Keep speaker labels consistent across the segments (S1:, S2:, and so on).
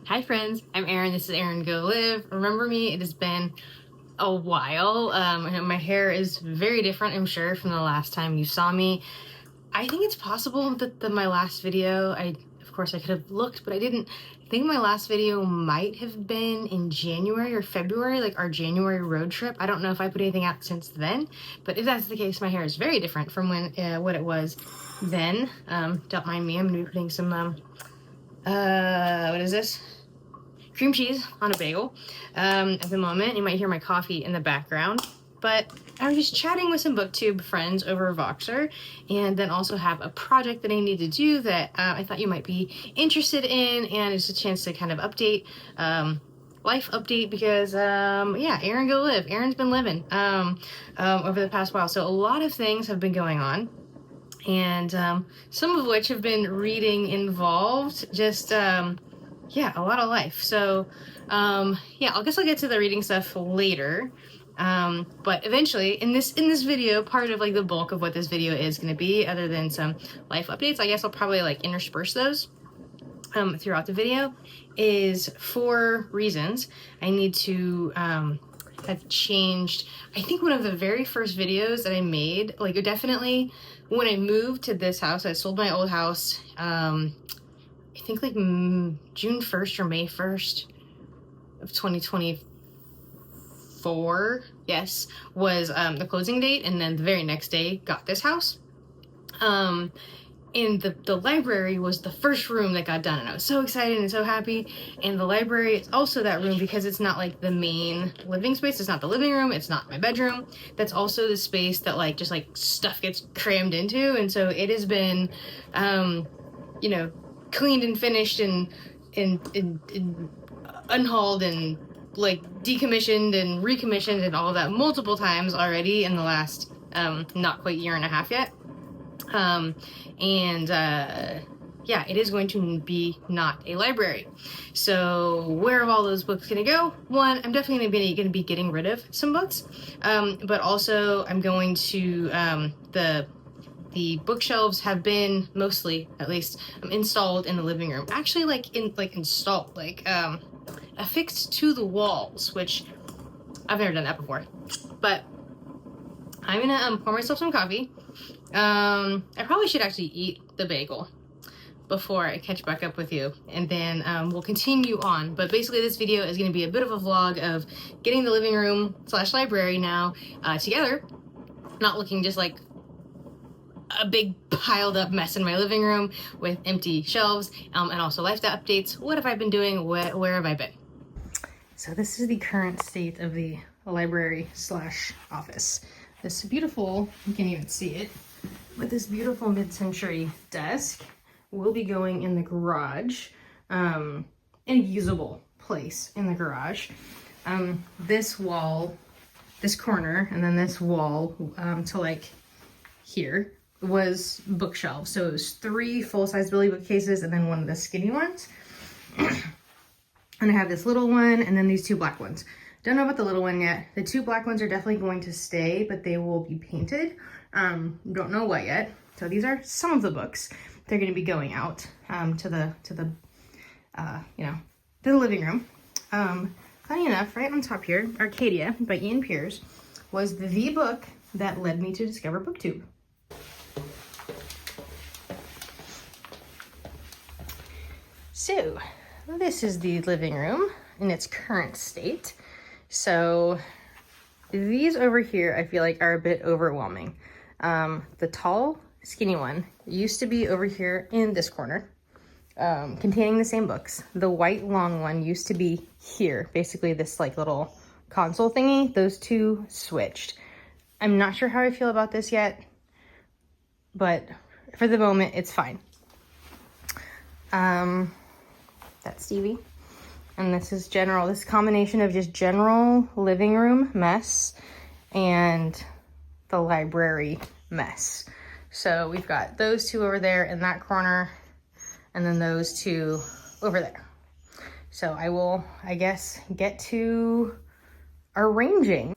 S1: Hi friends, I'm Erin. This is Erin Go Live. Remember me? It has been a while. My hair is very different, I'm sure, from the last time you saw me. I think it's possible that my last video, of course I could have looked, but I didn't. I think my last video might have been in January or February, like our January road trip. I don't know if I put anything out since then, but if that's the case, my hair is very different from what it was then. Don't mind me, I'm gonna be putting some, what is this? Cream cheese on a bagel at the moment. You might hear my coffee in the background, but I was just chatting with some booktube friends over Voxer, and then also have a project that I need to do that I thought you might be interested in, and it's a chance to kind of update, life update, because yeah, Erin Go Live. Erin's been living over the past while, so a lot of things have been going on, and some of which have been reading involved, just yeah, a lot of life. So yeah, I guess I'll get to the reading stuff later. But eventually, in this video, part of like the bulk of what this video is going to be, other than some life updates, I guess I'll probably like intersperse those throughout the video, is 4 reasons I need to have changed. I think one of the very first videos that I made, like definitely when I moved to this house, I sold my old house, I think like June 1st or May 1st of 2024, yes, was the closing date, and then the very next day got this house. And the library was the first room that got done, and I was so excited and so happy. And the library is also that room because it's not like the main living space. It's not the living room, it's not my bedroom. That's also the space that like just like stuff gets crammed into, and so it has been you know, cleaned and finished and unhauled and like decommissioned and recommissioned and all of that multiple times already in the last not quite year and a half yet. Yeah, it is going to be not a library. So where are all those books gonna go? One, I'm definitely gonna be getting rid of some books, but also I'm going to the bookshelves have been mostly, at least, installed in the living room. Actually, installed, affixed to the walls, which I've never done that before. But I'm gonna pour myself some coffee. I probably should actually eat the bagel before I catch back up with you, and then we'll continue on. But basically this video is gonna be a bit of a vlog of getting the living room / library now together, not looking just like a big piled up mess in my living room with empty shelves, and also life updates. What have I been doing? Where have I been? So this is the current state of the library / office. This beautiful, you can't even see it, but this beautiful mid-century desk will be going in the garage, in a usable place in the garage. This wall, this corner, and then this wall to like here was bookshelves. So it was 3 full-size Billy bookcases and then one of the skinny ones. And I have this little one and then these 2 black ones. Don't know about the little one yet. The 2 black ones are definitely going to stay, but they will be painted. Don't know what yet. So these are some of the books. They're going to be going out to the you know, to the living room. Funny enough, right on top here, Arcadia by Ian Pierce was the book that led me to discover BookTube. So this is the living room in its current state. So these over here I feel like are a bit overwhelming. The tall skinny one used to be over here in this corner, containing the same books. The white long one used to be here, basically this like little console thingy. Those 2 switched. I'm not sure how I feel about this yet, but for the moment it's fine. That's Stevie. And this is this combination of just general living room mess and the library mess. So we've got those 2 over there in that corner, and then those 2 over there. So I will, I guess, get to arranging.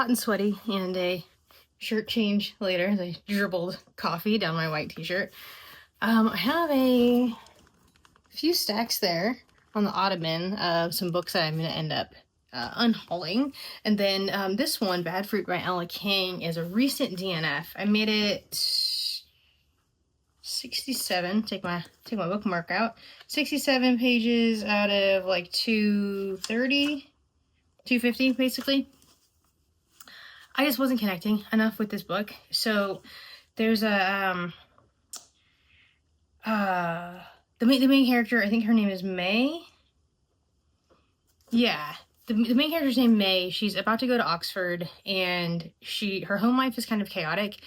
S1: hot and sweaty, and a shirt change later as I dribbled coffee down my white t-shirt. I have a few stacks there on the ottoman of some books that I'm going to end up unhauling. And then this one, Bad Fruit by Ella King, is a recent DNF. I made it 67, take my bookmark out, 67 pages out of like 230, 250 basically. I just wasn't connecting enough with this book. So there's a the main character, I think her name is May. Yeah, the main character's name May. She's about to go to Oxford, and her home life is kind of chaotic.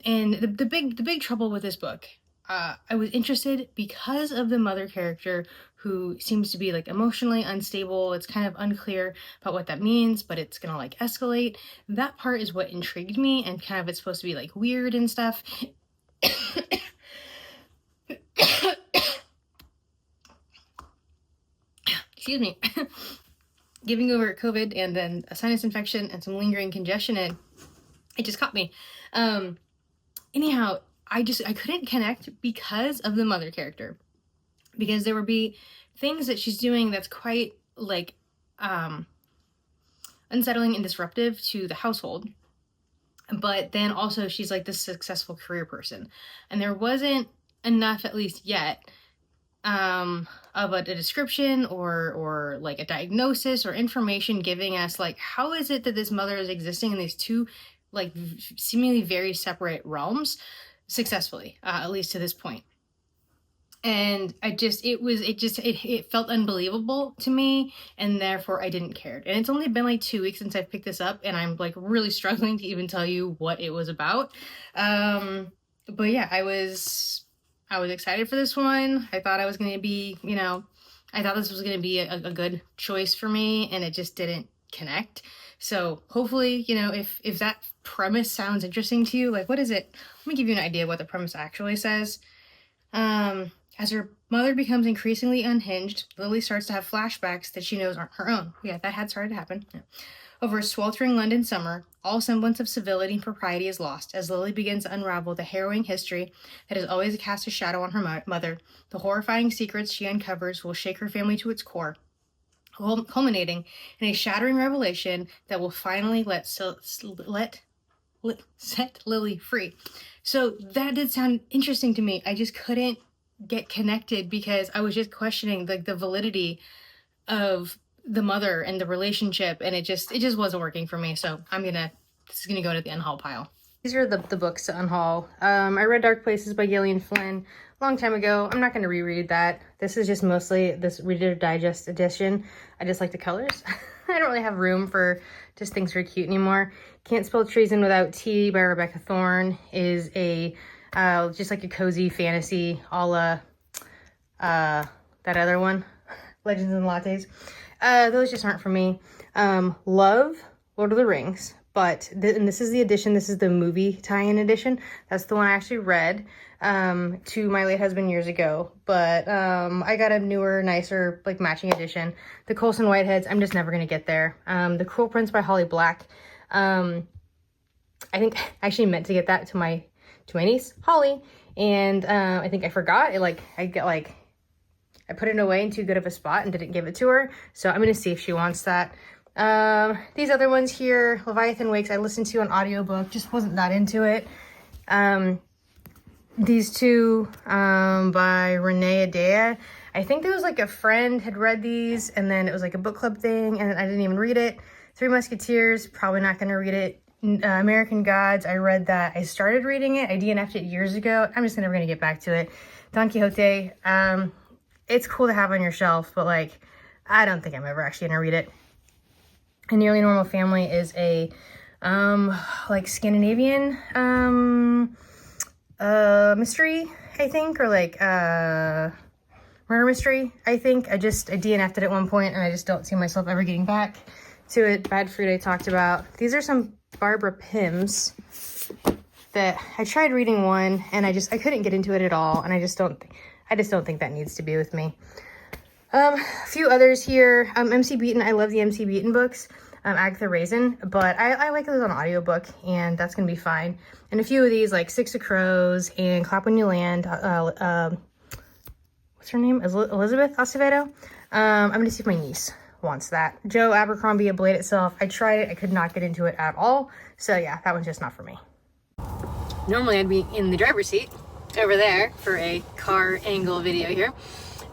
S1: And the big trouble with this book, I was interested because of the mother character, who seems to be like emotionally unstable. It's kind of unclear about what that means, but it's gonna like escalate. That part is what intrigued me, and kind of it's supposed to be like weird and stuff. Excuse me. Giving over COVID and then a sinus infection and some lingering congestion, and it just caught me. Anyhow, I couldn't connect because of the mother character, because there would be things that she's doing that's quite like unsettling and disruptive to the household, but then also she's like this successful career person, and there wasn't enough, at least yet, of a description or like a diagnosis or information giving us like how is it that this mother is existing in these two like seemingly very separate realms successfully, at least to this point. And it felt unbelievable to me, and therefore I didn't care. And it's only been like 2 weeks since I've picked this up, and I'm like really struggling to even tell you what it was about. But yeah, I was excited for this one. I thought I was going to be, I thought this was going to be a good choice for me, and it just didn't connect. So hopefully, if that premise sounds interesting to you, like what is it? Let me give you an idea of what the premise actually says. As her mother becomes increasingly unhinged, Lily starts to have flashbacks that she knows aren't her own. Yeah, that had started to happen. Yeah. Over a sweltering London summer, all semblance of civility and propriety is lost as Lily begins to unravel the harrowing history that has always cast a shadow on her mother. The horrifying secrets she uncovers will shake her family to its core, culminating in a shattering revelation that will finally set Lily free. So that did sound interesting to me. I just couldn't get connected because I was just questioning like the validity of the mother and the relationship, and it just wasn't working for me. So this is gonna go to the unhaul pile. These are the books to unhaul. I read Dark Places by Gillian Flynn a long time ago. I'm not gonna reread that. This is just mostly this Reader Digest edition. I just like the colors. I don't really have room for just things very cute anymore. Can't Spell Treason Without Tea by Rebecca Thorne is a just like a cozy fantasy a la that other one, Legends and Lattes. Those just aren't for me. Love Lord of the Rings, and this is the edition, this is the movie tie-in edition. That's the one I actually read to my late husband years ago, but I got a newer, nicer, like matching edition. The Colson Whiteheads, I'm just never gonna get there. The Cruel Prince by Holly Black. I think I actually meant to get that to my niece, Holly, and I think I forgot. I put it away in too good of a spot and didn't give it to her, so I'm gonna see if she wants that. These other ones here, Leviathan Wakes, I listened to an audiobook, just wasn't that into it. These two by Renee Adea, I think there was like a friend had read these, and then it was like a book club thing, and I didn't even read it. Three Musketeers, probably not gonna read it. American Gods, I read that. I started reading it. I DNF'd it years ago. I'm just never gonna get back to it. Don Quixote, it's cool to have on your shelf, but like, I don't think I'm ever actually gonna read it. A Nearly Normal Family is a like Scandinavian mystery, I think, or like murder mystery, I think. I DNF'd it at one point, and I just don't see myself ever getting back to it. Bad Fruit I talked about. These are some Barbara Pimm's that I tried reading one, and I couldn't get into it at all, and I just don't think that needs to be with me. A few others here. MC Beaton, I love the MC Beaton books. Agatha Raisin, but I like those on audiobook, and that's gonna be fine. And a few of these, like Six of Crows and Clap When You Land, what's her name? Elizabeth Acevedo. I'm gonna see if my niece wants that. Joe Abercrombie, A Blade Itself. I tried it, I could not get into it at all. So yeah, that one's just not for me. Normally I'd be in the driver's seat over there for a car angle video here,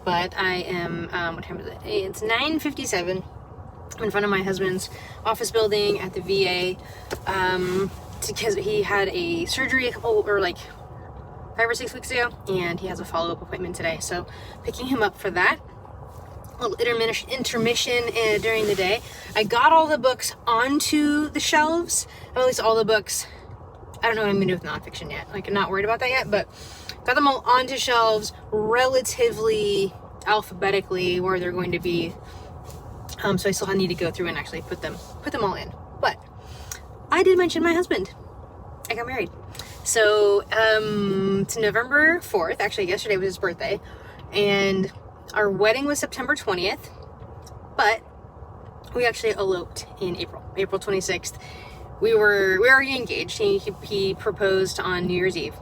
S1: but I am, what time is it? It's 9:57. I'm in front of my husband's office building at the VA, because he had a surgery a couple, or like 5 or 6 weeks ago, and he has a follow-up appointment today. So picking him up for that. A little intermission during the day. I got all the books onto the shelves, or at least all the books. I don't know what I'm gonna do with nonfiction yet. Like, I'm not worried about that yet, but got them all onto shelves relatively alphabetically where they're going to be. So I still need to go through and actually put them all in. But I did mention my husband. I got married. So it's November 4th. Actually, yesterday was his birthday, and our wedding was September 20th, but we actually eloped in April 26th. We were already engaged. He proposed on New Year's Eve,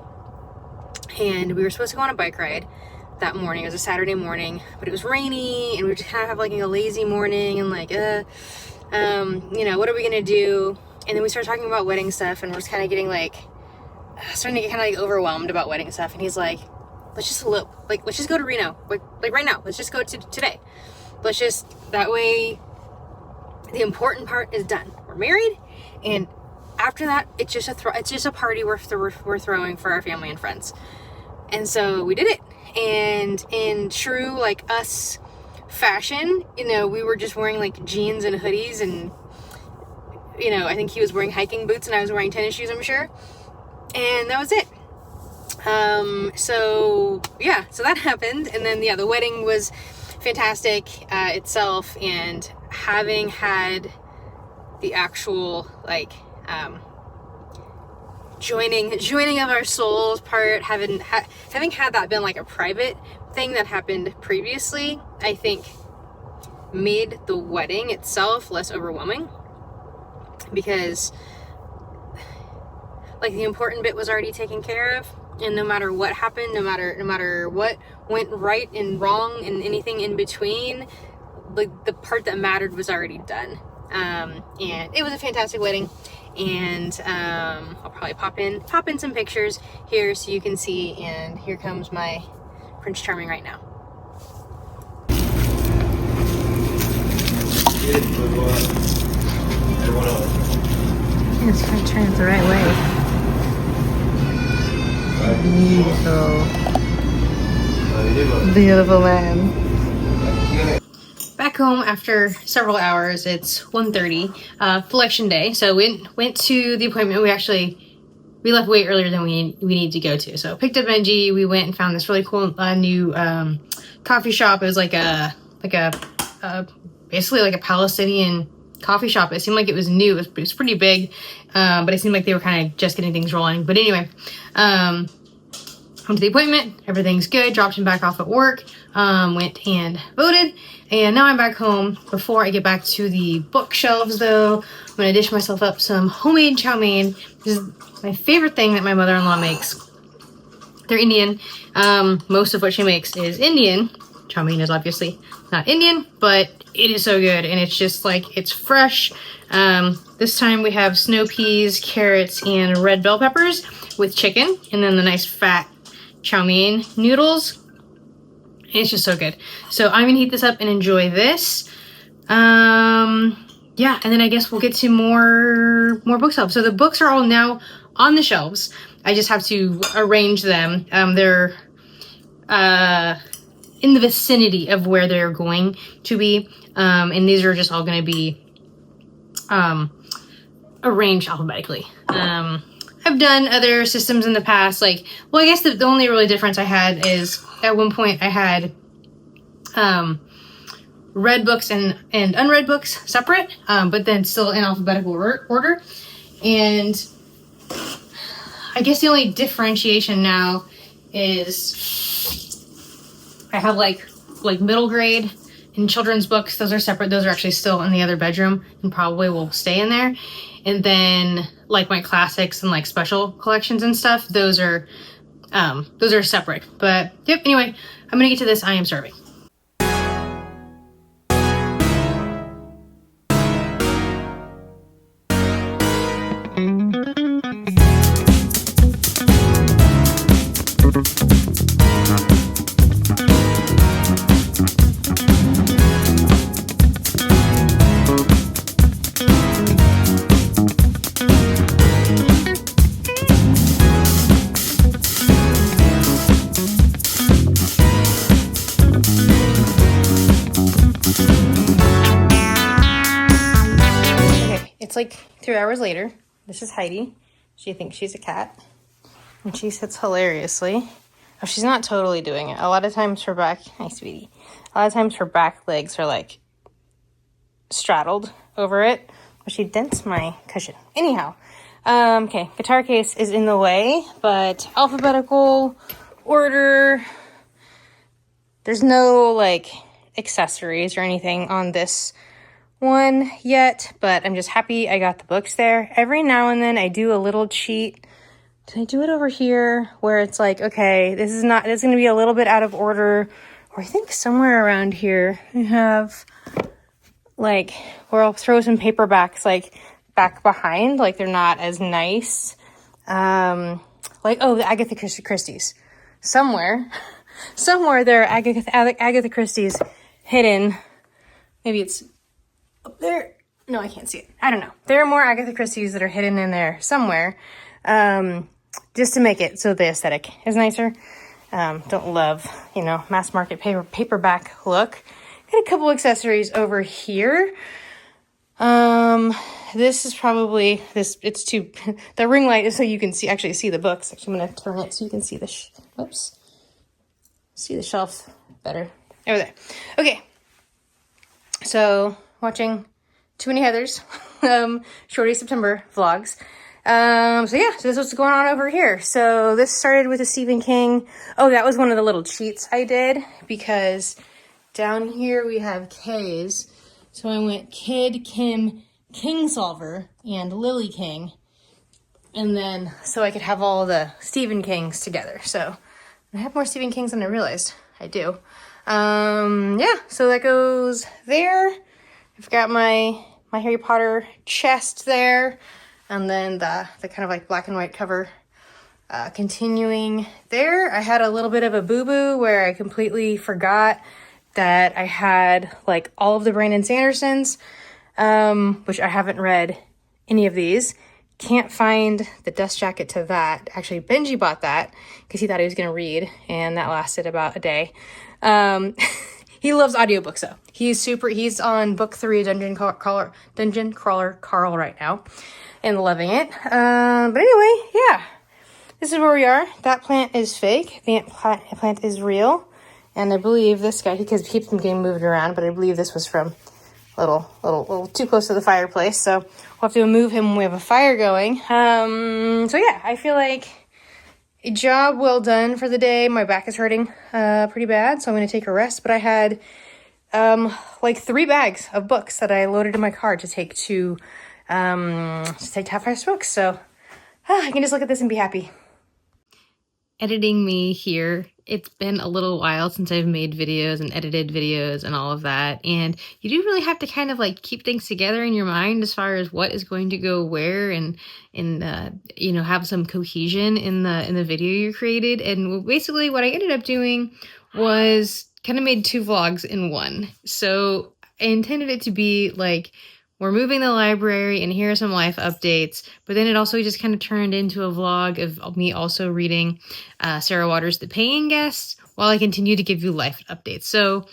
S1: and we were supposed to go on a bike ride that morning. It was a Saturday morning, but it was rainy, and we just kind of have like a lazy morning, and like, you know, what are we gonna do? And then we started talking about wedding stuff, and we're just kind of getting like, starting to get kind of like overwhelmed about wedding stuff. And he's like, let's just elope. Like, let's just go to Reno. Like right now. Let's just go to today. Let's just, that way the important part is done. We're married, and after that, it's just a party we're throwing for our family and friends. And so we did it. And in true like us fashion, you know, we were just wearing like jeans and hoodies, and you know, I think he was wearing hiking boots and I was wearing tennis shoes, I'm sure. And that was it. So yeah, so that happened. And then yeah, the wedding was fantastic itself, and having had the actual like joining of our souls part, having had that been like a private thing that happened previously, I think made the wedding itself less overwhelming, because like the important bit was already taken care of, and no matter what happened, no matter what went right and wrong and anything in between, like the part that mattered was already done. And it was a fantastic wedding, and I'll probably pop in some pictures here so you can see. And here comes my Prince Charming right now. It's trying to turn it the right way. Beautiful man. Back home after several hours. It's 1:30, election day. So we went to the appointment. We left way earlier than we needed to go to. So picked up Benji. We went and found this really cool new coffee shop. It was like a basically like a Palestinian coffee shop. It seemed like it was new. It was pretty big, but it seemed like they were kind of just getting things rolling. But anyway, went to the appointment. Everything's good. Dropped him back off at work. Went and voted. And now I'm back home. Before I get back to the bookshelves, though, I'm going to dish myself up some homemade chow mein. This is my favorite thing that my mother-in-law makes. They're Indian. Most of what she makes is Indian. Chow mein is obviously not Indian, but it is so good. And it's just like, it's fresh. This time we have snow peas, carrots, and red bell peppers with chicken. And then the nice fat chow mein noodles. It's just so good. So I'm gonna heat this up and enjoy this. Yeah, and then I guess we'll get to more bookshelves. So the books are all now on the shelves. I just have to arrange them. They're in the vicinity of where they're going to be. And these are just all gonna be arranged alphabetically. I've done other systems in the past, like, well, I guess the only really difference I had is at one point I had read books and unread books separate, but then still in alphabetical order. And I guess the only differentiation now is I have like middle grade And children's books, those are separate. Those are actually still in the other bedroom and probably will stay in there. And then like my classics and like special collections and stuff, those are separate. But yep, anyway, I'm gonna get to this. I am starving. It's like 3 hours later. This is Heidi. She thinks she's a cat. And she sits hilariously. Oh, she's not totally doing it. A lot of times her back... Hi, sweetie. A lot of times her back legs are like straddled over it. But she dents my cushion. Anyhow. Okay. Guitar case is in the way. But alphabetical order. There's no like accessories or anything on this one yet, but I'm just happy I got the books there. Every now and then I do a little cheat. Did I do it over here where it's like, okay, this is going to be a little bit out of order, or I think somewhere around here we have like, where I'll throw some paperbacks like back behind, like they're not as nice. Like, oh, the Agatha Christie's. Somewhere there are Agatha Christie's hidden. Maybe it's up there. No, I can't see it. I don't know. There are more Agatha Christie's that are hidden in there somewhere. Just to make it so the aesthetic is nicer. Don't love, mass market paperback look. Got a couple accessories over here. This is probably, it's too, the ring light is so you can actually see the books. Actually, I'm going to turn it so you can see the, see the shelf better. Over there. Okay. So, watching Too Many Heathers, Shorty September vlogs. So this is what's going on over here. So this started with a Stephen King. Oh, that was one of the little cheats I did, because down here we have K's. So I went Kid, Kim, Kingsolver, and Lily King. And then, so I could have all the Stephen Kings together. So I have more Stephen Kings than I realized I do. So that goes there. I've got my Harry Potter chest there, and then the kind of like black and white cover continuing there. I had a little bit of a boo-boo where I completely forgot that I had like all of the Brandon Sandersons, which I haven't read any of these. Can't find the dust jacket to that. Actually, Benji bought that because he thought he was going to read, and that lasted about a day. He loves audiobooks though. He's on book 3 Dungeon Crawler Carl right now and loving it. But anyway, yeah, this is where we are. That plant is fake. The plant is real. And I believe this guy, because he keeps them getting moved around, but I believe this was from a little too close to the fireplace. So we'll have to move him when we have a fire going. So yeah, I feel like a job well done for the day. My back is hurting pretty bad, so I'm going to take a rest. But I had like 3 bags of books that I loaded in my car to take to Half-Price Books. So I can just look at this and be happy. Editing me here. It's been a little while since I've made videos and edited videos and all of that. And you do really have to kind of like keep things together in your mind as far as what is going to go where, and have some cohesion in the video you created. And basically what I ended up doing was kind of made 2 vlogs in one. So I intended it to be like, we're moving the library and here are some life updates, but then it also just kind of turned into a vlog of me also reading Sarah Waters' The Paying Guest while I continue to give you life updates. So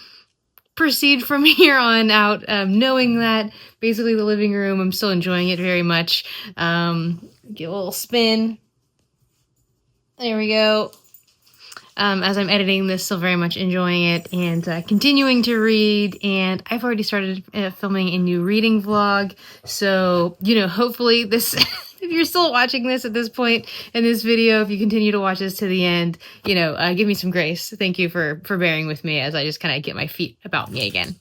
S1: proceed from here on out, knowing that basically the living room, I'm still enjoying it very much. Give a little spin. There we go. As I'm editing this, still very much enjoying it and continuing to read. And I've already started filming a new reading vlog. So, hopefully this, if you're still watching this at this point in this video, if you continue to watch this to the end, give me some grace. Thank you for bearing with me as I just kind of get my feet about me again.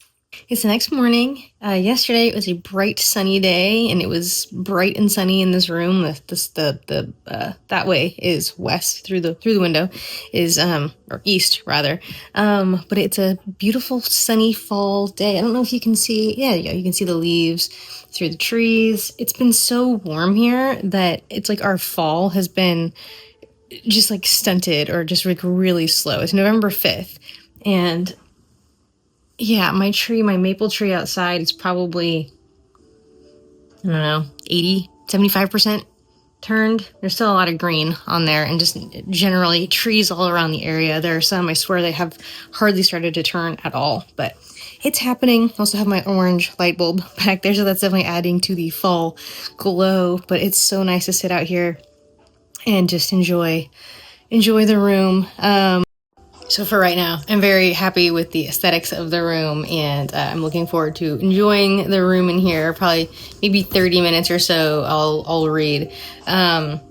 S1: It's the next morning. Yesterday it was a bright sunny day, and it was bright and sunny in this room. That way is west through the window, is or east rather. But it's a beautiful sunny fall day. I don't know if you can see. Yeah, you can see the leaves through the trees. It's been so warm here that it's like our fall has been just like stunted or just like really slow. It's November 5th, and yeah, my maple tree outside is probably, I don't know, 80, 75% turned. There's still a lot of green on there, and just generally trees all around the area. There are some, I swear, they have hardly started to turn at all, but it's happening. I also have my orange light bulb back there, so that's definitely adding to the fall glow, but it's so nice to sit out here and just enjoy the room. So for right now, I'm very happy with the aesthetics of the room, and I'm looking forward to enjoying the room in here. Probably maybe 30 minutes or so I'll read. I'm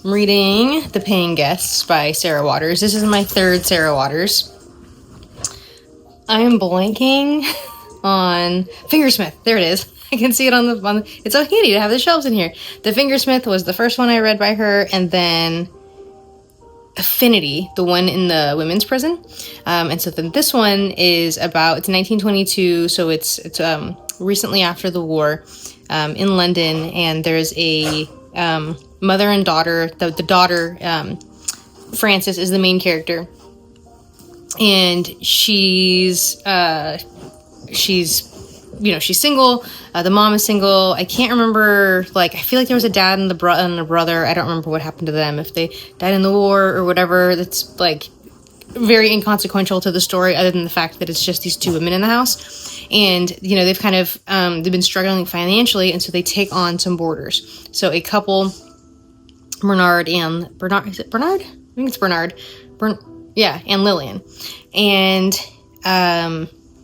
S1: reading The Paying Guests by Sarah Waters. This is my third Sarah Waters. I am blanking on Fingersmith. There it is. I can see it on the it's so handy to have the shelves in here. The Fingersmith was the first one I read by her, and then Affinity, the one in the women's prison. And so then this one is about, it's 1922, so it's recently after the war, in London, and there's a mother and daughter. The daughter, Frances, is the main character, and she's single. The mom is single. I can't remember, I feel like there was a dad and a brother. I don't remember what happened to them, if they died in the war or whatever. That's very inconsequential to the story, other than the fact that it's just these two women in the house. And, they've kind of, they've been struggling financially, and so they take on some boarders. So a couple, Bernard, is it Bernard? I think it's Bernard. And Lillian. And,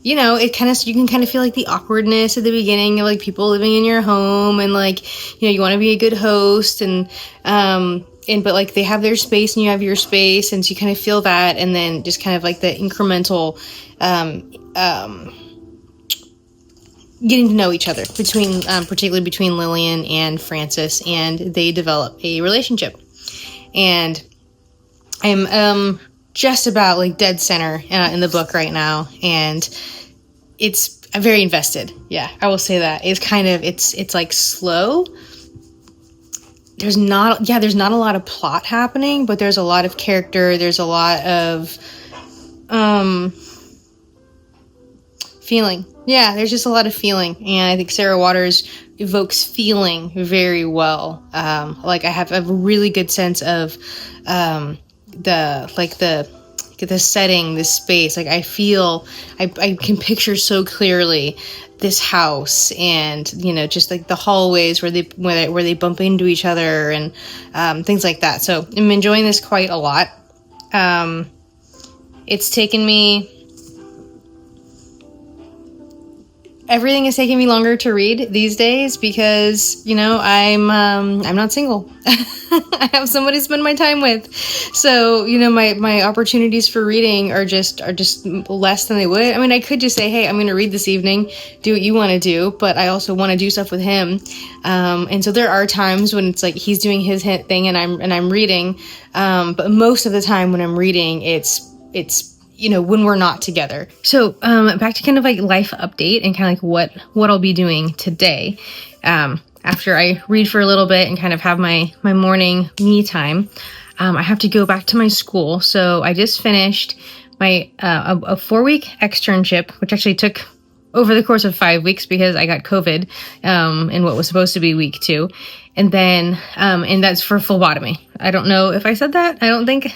S1: it kind of, you can kind of feel the awkwardness at the beginning of people living in your home, and you want to be a good host, and but they have their space and you have your space, and so you kind of feel that, and then just kind of the incremental, getting to know each other particularly between Lillian and Frances, and they develop a relationship. And I'm, just about dead center in the book right now, and I'm very invested. Yeah, I will say that. It's kind of, it's slow. There's not a lot of plot happening, but there's a lot of character. There's a lot of feeling. Yeah, there's just a lot of feeling, and I think Sarah Waters evokes feeling very well. I have a really good sense of the setting, this space. I feel, I can picture so clearly this house, and just the hallways where they bump into each other, and things like that. So I'm enjoying this quite a lot. It's taken me, everything is taking me longer to read these days because, I'm not single. I have somebody to spend my time with. So, my opportunities for reading are just less than they would. I mean, I could just say, hey, I'm going to read this evening, do what you want to do, but I also want to do stuff with him. And so there are times when it's he's doing his thing and I'm reading. But most of the time when I'm reading, it's when we're not together. So, back to kind of life update and kind of what I'll be doing today. After I read for a little bit and kind of have my morning me time, I have to go back to my school. So I just finished my, a 4-week externship, which actually took over the course of 5 weeks because I got COVID, in what was supposed to be week 2. And then, and that's for phlebotomy. I don't know if I said that. I don't think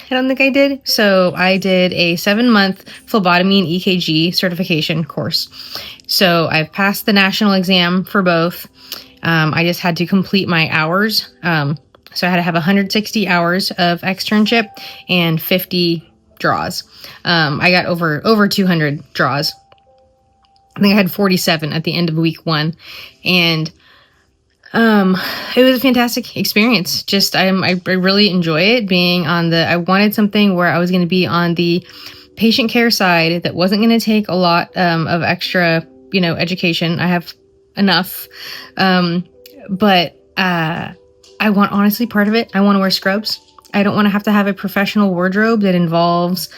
S1: I did. So I did a 7-month phlebotomy and EKG certification course. So I've passed the national exam for both. I just had to complete my hours. So I had to have 160 hours of externship and 50 draws. I got over 200 draws. I think I had 47 at the end of week 1. And it was a fantastic experience. Just, I really enjoy it being I wanted something where I was going to be on the patient care side that wasn't going to take a lot of extra education. I have enough. But I want, honestly, part of it, I want to wear scrubs. I don't want to have a professional wardrobe that involves,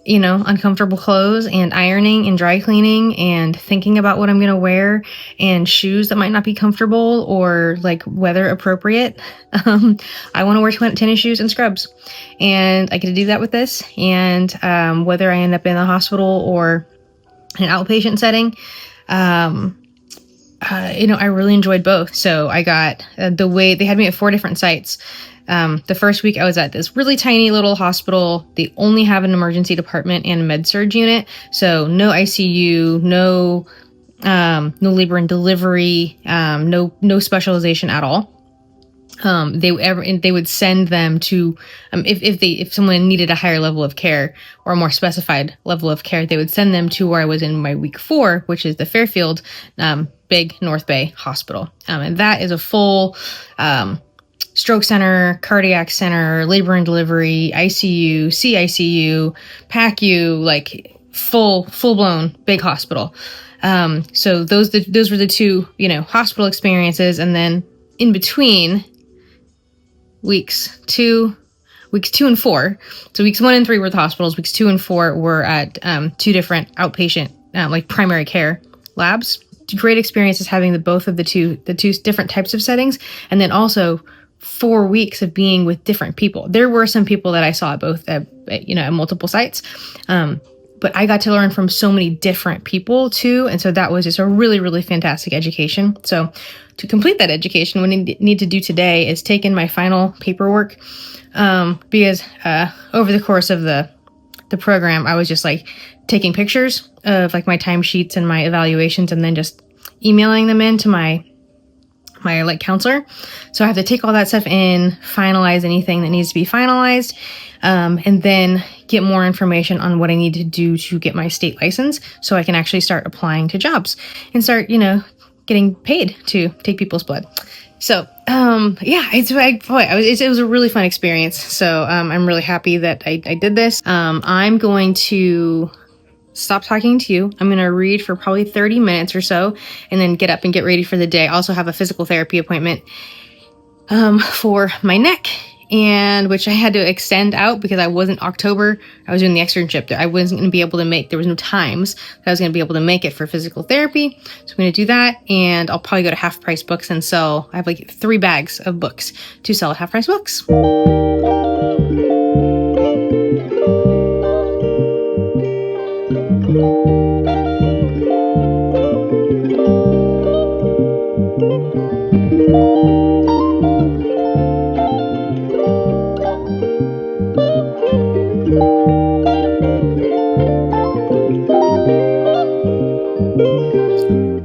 S1: uncomfortable clothes and ironing and dry cleaning and thinking about what I'm going to wear and shoes that might not be comfortable or like weather appropriate. I want to wear tennis shoes and scrubs, and I get to do that with this. And whether I end up in the hospital or an outpatient setting, I really enjoyed both. So I got the way they had me at 4 different sites. The first week I was at this really tiny little hospital. They only have an emergency department and a med-surg unit. So no ICU, no labor and delivery, no specialization at all. They would send them to, if someone needed a higher level of care or a more specified level of care, they would send them to where I was in my week 4, which is the Fairfield, big North Bay hospital. And that is a full, stroke center, cardiac center, labor and delivery, ICU, CICU, PACU, like full blown big hospital. So those were the 2, hospital experiences. And then in between, weeks 2 and 4. So weeks 1 and 3 were the hospitals. Weeks 2 and 4 were at 2 different outpatient, like primary care labs. Great experiences having both of the two different types of settings, and then also 4 weeks of being with different people. There were some people that I saw at multiple sites, but I got to learn from so many different people too, and so that was just a really, really fantastic education. So to complete that education, what I need to do today is take in my final paperwork, because over the course of the program, I was just like taking pictures of like my timesheets and my evaluations, and then just emailing them in to my like counselor. So I have to take all that stuff in, finalize anything that needs to be finalized, and then get more information on what I need to do to get my state license so I can actually start applying to jobs and start, getting paid to take people's blood. So, it was a really fun experience. So, I'm really happy that I did this. I'm going to stop talking to you. I'm going to read for probably 30 minutes or so and then get up and get ready for the day. I also have a physical therapy appointment, for my neck, and which I had to extend out because I was doing the externship there. I wasn't going to be able to there was no times that I was going to be able to make it for physical therapy. So I'm going to do that, and I'll probably go to Half Price Books and sell. I have like 3 bags of books to sell at Half Price Books.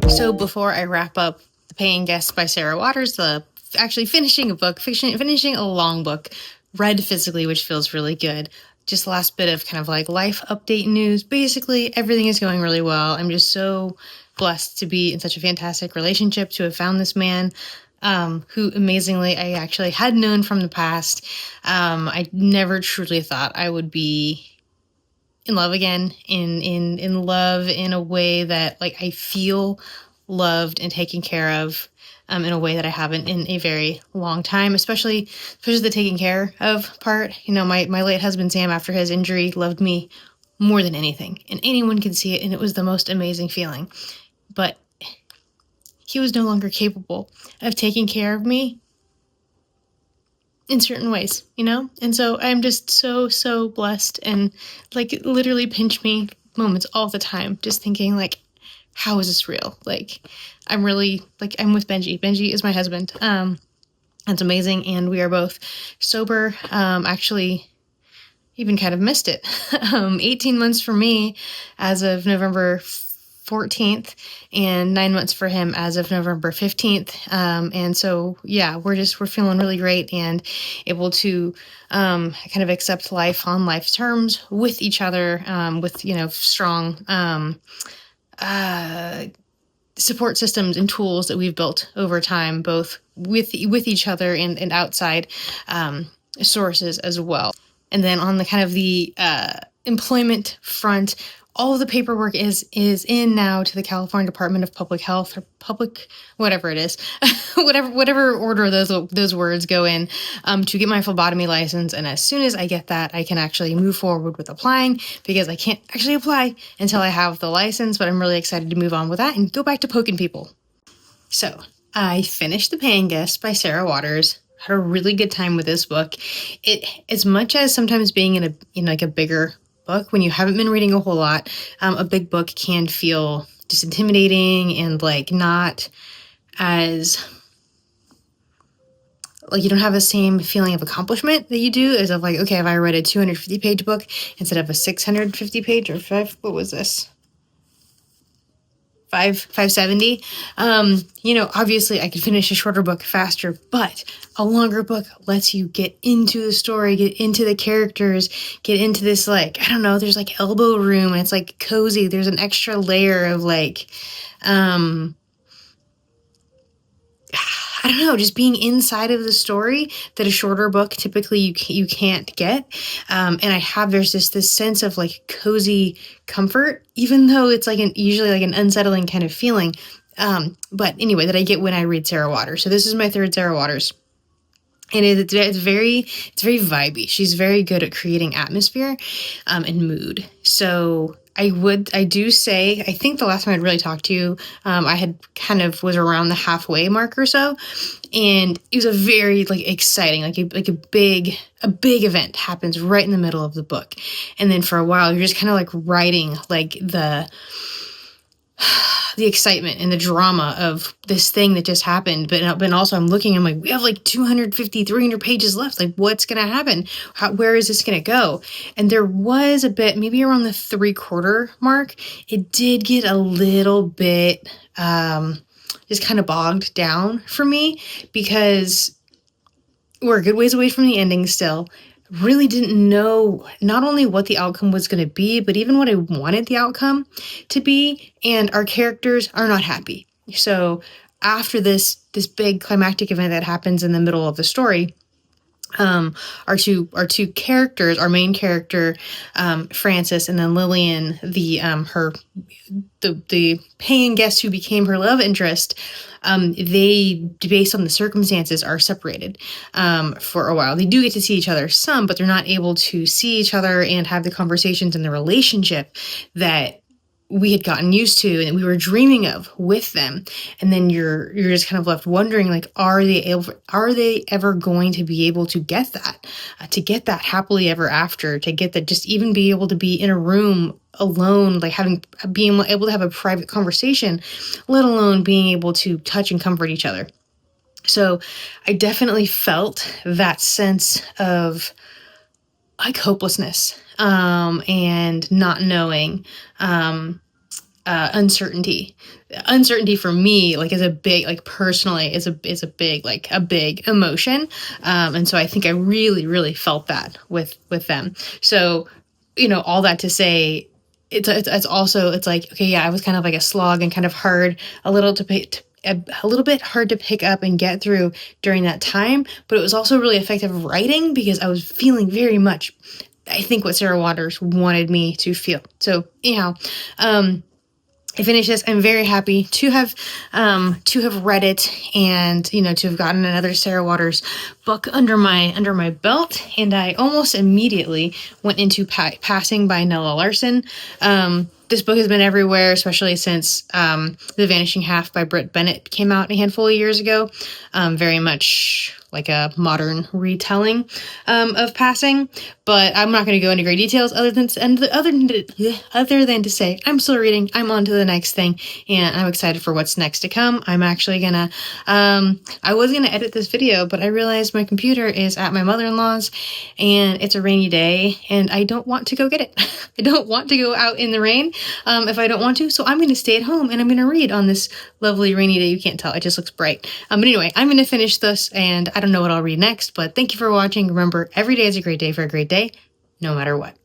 S1: So before I wrap up The Paying Guest by Sarah Waters, finishing a long book, read physically, which feels really good. Just last bit of kind of like life update news. Basically, everything is going really well. I'm just so blessed to be in such a fantastic relationship, to have found this man, who amazingly I actually had known from the past. I never truly thought I would be in love again, in love in a way that like I feel loved and taken care of, in a way that I haven't in a very long time, especially the taking care of part. My late husband, Sam, after his injury, loved me more than anything, and anyone could see it, and it was the most amazing feeling. But he was no longer capable of taking care of me in certain ways, And so I'm just so, so blessed, and like literally pinch me moments all the time, just thinking like, how is this real? Like, I'm really, like, I'm with Benji. Benji is my husband. That's amazing. And we are both sober. Actually, even kind of missed it. 18 months for me as of November 14th, and 9 months for him as of November 15th. And so, yeah, we're feeling really great and able to kind of accept life on life's terms with each other, with, strong support systems and tools that we've built over time, both with each other and outside sources as well. And then on the kind of the employment front, all of the paperwork is in now to the California Department of Public Health, or public, whatever it is, whatever order those words go in, to get my phlebotomy license. And as soon as I get that, I can actually move forward with applying, because I can't actually apply until I have the license. But I'm really excited to move on with that and go back to poking people. So I finished The Paying Guest by Sarah Waters. Had a really good time with this book. It, as much as sometimes being in like a bigger book, when you haven't been reading a whole lot, a big book can feel just intimidating and like not as, like, you don't have the same feeling of accomplishment that you do as of like, okay, if I read a 250 page book instead of a 650 page or what was this? 570. Obviously I could finish a shorter book faster, but a longer book lets you get into the story, get into the characters, get into this, like, I don't know, there's like elbow room and it's like cozy. There's an extra layer of like, I don't know, just being inside of the story that a shorter book typically you can't get. And there's just this sense of like cozy comfort, even though it's like usually like an unsettling kind of feeling. But anyway, that I get when I read Sarah Waters. So this is my third Sarah Waters. And it's very vibey. She's very good at creating atmosphere, and mood. So I do say, I think the last time I'd really talked to you, I had kind of was around the halfway mark or so. And it was a very like exciting, like a big event happens right in the middle of the book. And then for a while, you're just kind of like riding like the excitement and the drama of this thing that just happened. But also I'm looking, I'm like, we have like 250, 300 pages left. Like, what's going to happen? Where is this going to go? And there was a bit, maybe around the 3/4 mark, it did get a little bit, just kind of bogged down for me, because we're a good ways away from the ending still. Really didn't know not only what the outcome was going to be, but even what I wanted the outcome to be. And our characters are not happy. So after this big climactic event that happens in the middle of the story, our two characters, our main character, Frances, and then Lillian, the paying guest who became her love interest, they, based on the circumstances, are separated for a while. They do get to see each other some, but they're not able to see each other and have the conversations and the relationship that we had gotten used to and that we were dreaming of with them. And then you're just kind of left wondering, like, are they ever going to be able to get that happily ever after, to get that, just even be able to be in a room alone, like being able to have a private conversation, let alone being able to touch and comfort each other. So I definitely felt that sense of like hopelessness, and not knowing, uncertainty for me, like, is a big, like, personally is a big emotion. And so I think I really, really felt that with them. So, all that to say, it's also, it's like, okay, yeah, I was kind of like a slog and kind of hard, a little bit hard to pick up and get through during that time, but it was also really effective writing because I was feeling very much, I think, what Sarah Waters wanted me to feel. So anyhow, I finished this. I'm very happy to have read it, and to have gotten another Sarah Waters book under my belt. And I almost immediately went into Passing by Nella Larsen. This book has been everywhere, especially since The Vanishing Half by Brit Bennett came out a handful of years ago. Very much like a modern retelling of Passing, but I'm not going to go into great details other than to say I'm still reading. I'm on to the next thing, and I'm excited for what's next to come. I'm actually gonna I was gonna edit this video, but I realized my computer is at my mother-in-law's and it's a rainy day and I don't want to go get it. I don't want to go out in the rain if I don't want to, so I'm going to stay at home and I'm going to read on this lovely rainy day. You can't tell, it just looks bright. But anyway, I'm going to finish this, and I don't know what I'll read next, but thank you for watching. Remember, every day is a great day for a great day, no matter what.